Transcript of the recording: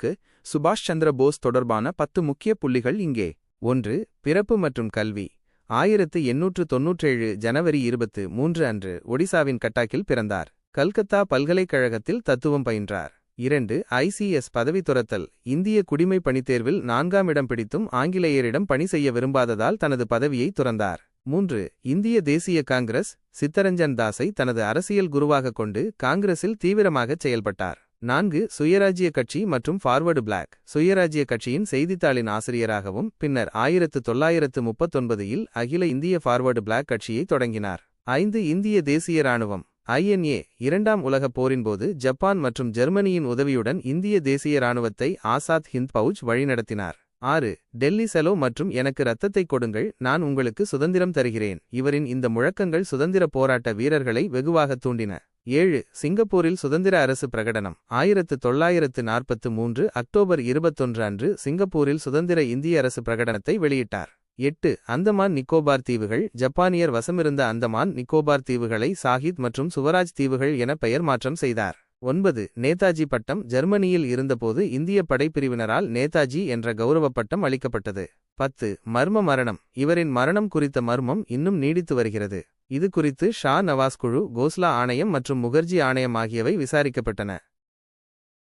வினாக்களுக்கு சுபாஷ் சந்திர போஸ் தொடர்பான 10 முக்கிய புள்ளிகள் இங்கே. 1. பிறப்பு மற்றும் கல்வி. 1897 ஜனவரி 23 அன்று ஒடிசாவின் கட்டாக்கில் பிறந்தார். கல்கத்தா பல்கலைக்கழகத்தில் தத்துவம் பயின்றார். 2. ICS பதவி துறத்தல். இந்திய குடிமை பணித்தேர்வில் 4ஆம் இடம் பிடித்தும் ஆங்கிலேயரிடம் பணி செய்ய விரும்பாததால் தனது பதவியை துறந்தார். 3. இந்திய தேசிய காங்கிரஸ். சித்தரஞ்சன் தாஸை தனது அரசியல் குருவாக கொண்டு காங்கிரஸில் தீவிரமாகச் செயல்பட்டார். 4. சுயராஜ்ய கட்சி மற்றும் ஃபார்வர்டு பிளாக். சுயராஜ்ய கட்சியின் செய்தித்தாளின் ஆசிரியராகவும் பின்னர் 1939இல் அகில இந்திய ஃபார்வர்டு பிளாக் கட்சியை தொடங்கினார். 5. இந்திய தேசிய இராணுவம். INA. 2ஆம் உலகப் போரின்போது ஜப்பான் மற்றும் ஜெர்மனியின் உதவியுடன் இந்திய தேசிய இராணுவத்தை ஆசாத் ஹிந்த் பவுஜ் வழிநடத்தினார். 6. டெல்லி செலோ மற்றும் எனக்கு இரத்தத்தை கொடுங்கள், நான் உங்களுக்கு சுதந்திரம் தருகிறேன். இவரின் இந்த முழக்கங்கள் சுதந்திர போராட்ட வீரர்களை வெகுவாக தூண்டின. 7. சிங்கப்பூரில் சுதந்திர அரசு பிரகடனம். 1943 அக்டோபர் 21 அன்று சிங்கப்பூரில் சுதந்திர இந்திய அரசு பிரகடனத்தை வெளியிட்டார். 8. அந்தமான் நிக்கோபார் தீவுகள். ஜப்பானியர் வசமிருந்த அந்தமான் நிக்கோபார் தீவுகளை சாஹித் மற்றும் சுவராஜ் தீவுகள் என பெயர் மாற்றம் செய்தார். 9. நேதாஜி பட்டம். ஜெர்மனியில் இருந்தபோது இந்திய படைப்பிரிவினரால் நேதாஜி என்ற கௌரவ பட்டம் அளிக்கப்பட்டது. 10. மர்ம மரணம். இவரின் மரணம் குறித்த மர்மம் இன்னும் நீடித்து வருகிறது. இது குறித்து ஷா நவாஸ் குழு, கோஸ்லா ஆணையம் மற்றும் முகர்ஜி ஆணையம் ஆகியவை விசாரிக்கப்பட்டன.